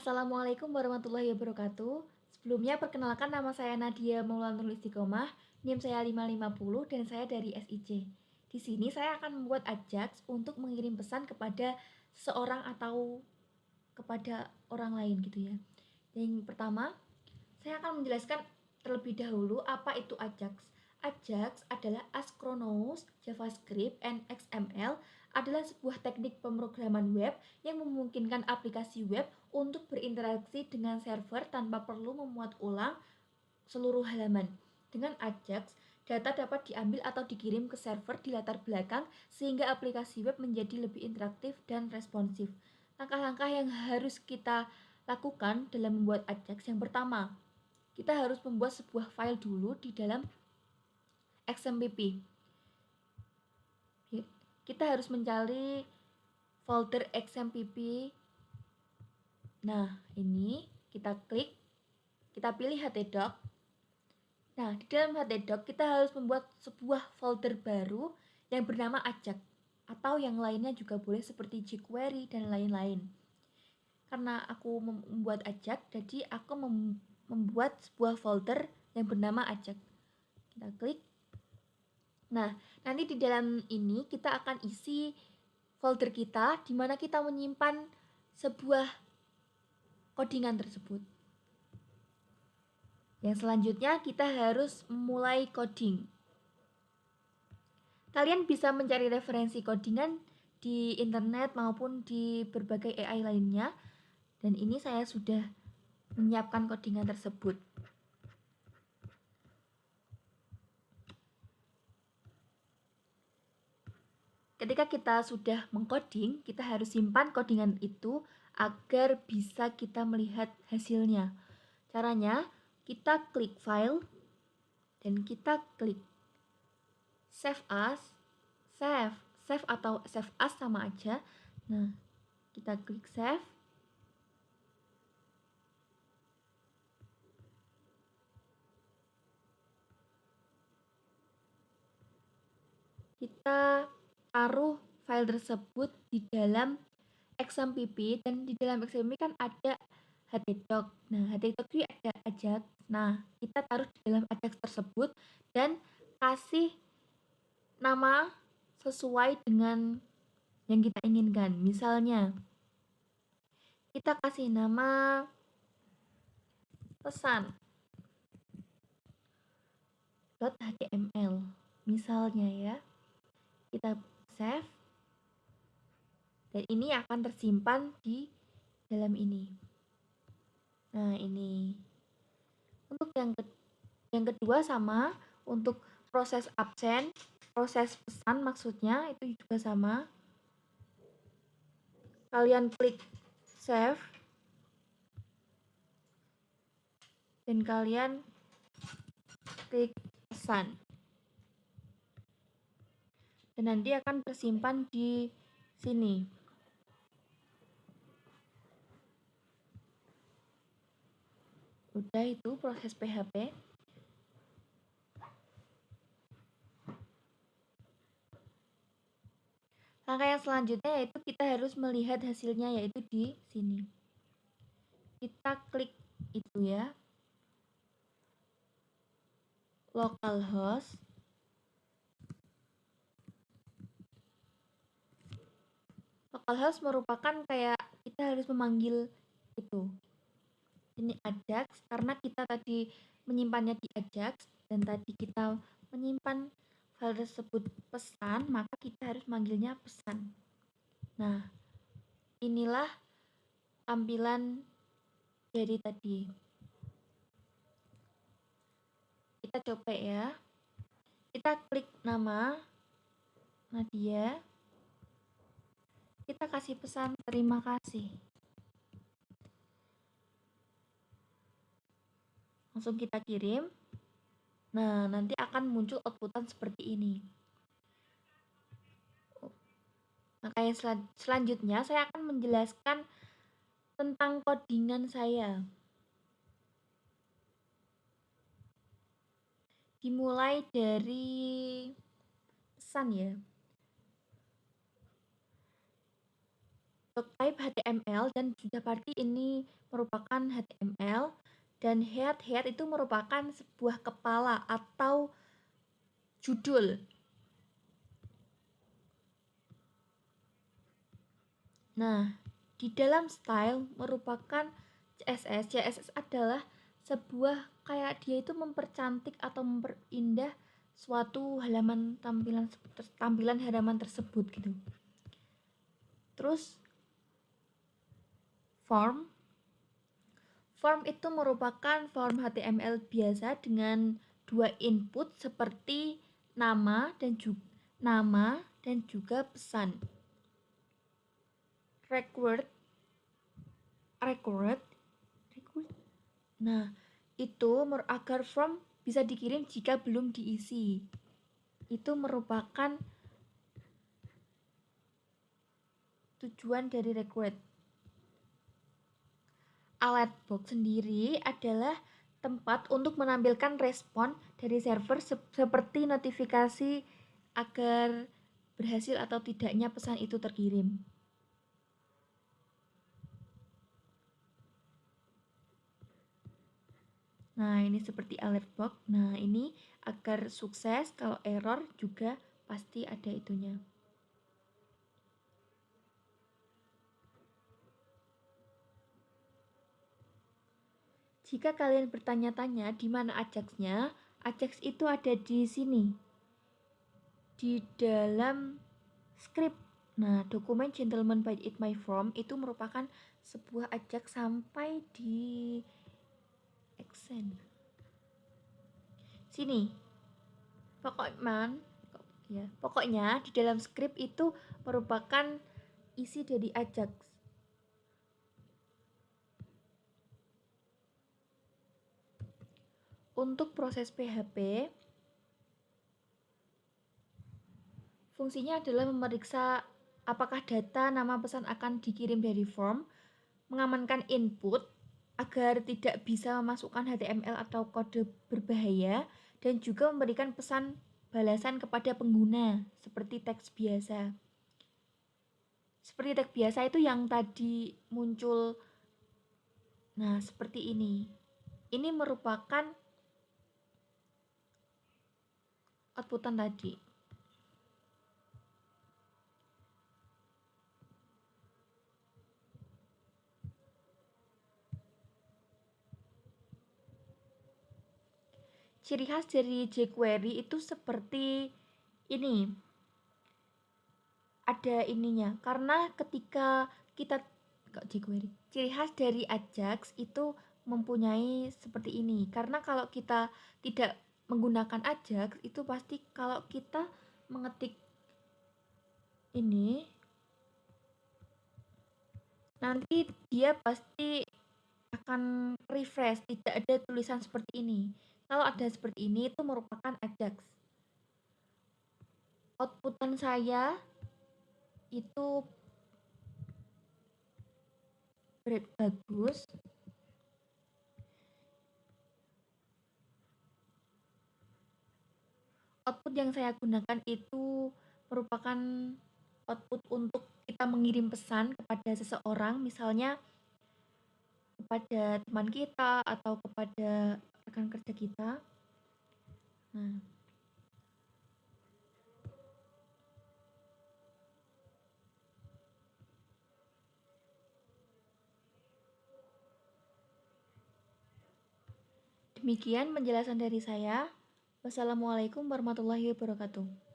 Assalamualaikum warahmatullahi wabarakatuh. Sebelumnya perkenalkan nama saya Nadia Maulatul Istiqomah, NIM saya 550 dan saya dari SIC. Di sini saya akan membuat Ajax untuk mengirim pesan kepada seseorang atau kepada orang lain gitu ya. Yang pertama, saya akan menjelaskan terlebih dahulu apa itu Ajax. Ajax adalah Asynchronous JavaScript and XML adalah sebuah teknik pemrograman web yang memungkinkan aplikasi web untuk berinteraksi dengan server tanpa perlu memuat ulang seluruh halaman. Dengan Ajax, data dapat diambil atau dikirim ke server di latar belakang sehingga aplikasi web menjadi lebih interaktif dan responsif. Langkah-langkah yang harus kita lakukan dalam membuat Ajax yang pertama, kita harus membuat sebuah file dulu di dalam XMPP. Kita harus mencari folder XMPP. Nah, ini kita klik, kita pilih htdoc. Nah, di dalam htdoc kita harus membuat sebuah folder baru yang bernama Ajax, atau yang lainnya juga boleh seperti jQuery dan lain-lain. Karena aku membuat Ajax, jadi aku membuat sebuah folder yang bernama Ajax. Kita klik. Nah, nanti di dalam ini kita akan isi folder kita di mana kita menyimpan sebuah codingan tersebut. Yang selanjutnya kita harus memulai coding. Kalian bisa mencari referensi codingan di internet maupun di berbagai AI lainnya. Dan ini saya sudah menyiapkan codingan tersebut. Ketika kita sudah mengcoding, kita harus simpan codingan itu agar bisa kita melihat hasilnya. Caranya, kita klik file dan kita klik save as, save atau save as sama aja. Nah, kita klik save. Kita taruh file tersebut di dalam XMPP, dan di dalam XMPP kan ada htdoc. Nah, htdoc itu ada Ajax. Nah, kita taruh di dalam Ajax tersebut dan kasih nama sesuai dengan yang kita inginkan. Misalnya, kita kasih nama pesan .html. Misalnya ya, kita save. Dan ini akan tersimpan di dalam ini. Nah, ini. Untuk yang kedua sama, untuk proses absen, proses pesan maksudnya itu juga sama. Kalian klik save dan kalian klik pesan. Dan nanti akan tersimpan di sini. Udah itu proses PHP. Langkah yang selanjutnya yaitu kita harus melihat hasilnya, yaitu di sini. Kita klik itu ya, localhost. Localhost merupakan kayak kita harus memanggil itu. Ini Ajax karena kita tadi menyimpannya di Ajax dan tadi kita menyimpan file tersebut pesan, maka kita harus manggilnya pesan. Nah, inilah tampilan dari tadi. Kita coba ya. Kita klik nama Nadia. Kita kasih pesan terima kasih. Langsung kita kirim. Nah, nanti akan muncul outputan seperti ini. Makanya selanjutnya saya akan menjelaskan tentang codingan saya. Dimulai dari pesan ya. type HTML dan sudah pasti ini merupakan HTML, dan head itu merupakan sebuah kepala atau judul. Nah, di dalam style merupakan CSS. CSS adalah sebuah kayak dia itu mempercantik atau memperindah suatu tampilan halaman tersebut gitu. Terus form itu merupakan form HTML biasa dengan dua input seperti nama dan juga pesan. Required. Nah, itu agar form bisa dikirim jika belum diisi. Itu merupakan tujuan dari required. Alert box sendiri adalah tempat untuk menampilkan respon dari server seperti notifikasi agar berhasil atau tidaknya pesan itu terkirim. Nah, ini seperti alert box. Nah, ini agar sukses, kalau error juga pasti ada itunya. Jika kalian bertanya-tanya di mana Ajax-nya, Ajax itu ada di sini. Di dalam script. Nah, dokumen Gentleman by It My Form itu merupakan sebuah Ajax sampai di accent. Sini. Pokoknya di dalam script itu merupakan isi dari Ajax. Untuk proses PHP, fungsinya adalah memeriksa apakah data nama pesan akan dikirim dari form, mengamankan input agar tidak bisa memasukkan HTML atau kode berbahaya, dan juga memberikan pesan balasan kepada pengguna seperti teks biasa. Seperti teks biasa itu yang tadi muncul. Nah, seperti ini. Ini merupakan outputan tadi. Ciri khas dari jQuery itu seperti ini. Ada ininya, karena ketika kita ciri khas dari Ajax itu mempunyai seperti ini. Karena kalau kita tidak menggunakan Ajax, itu pasti kalau kita mengetik ini, nanti dia pasti akan refresh, tidak ada tulisan seperti ini. Kalau ada seperti ini, itu merupakan Ajax. Outputan saya itu bagus. Output yang saya gunakan itu merupakan output untuk kita mengirim pesan kepada seseorang, misalnya kepada teman kita atau kepada rekan kerja kita. Nah, demikian penjelasan dari saya. Wassalamualaikum warahmatullahi wabarakatuh.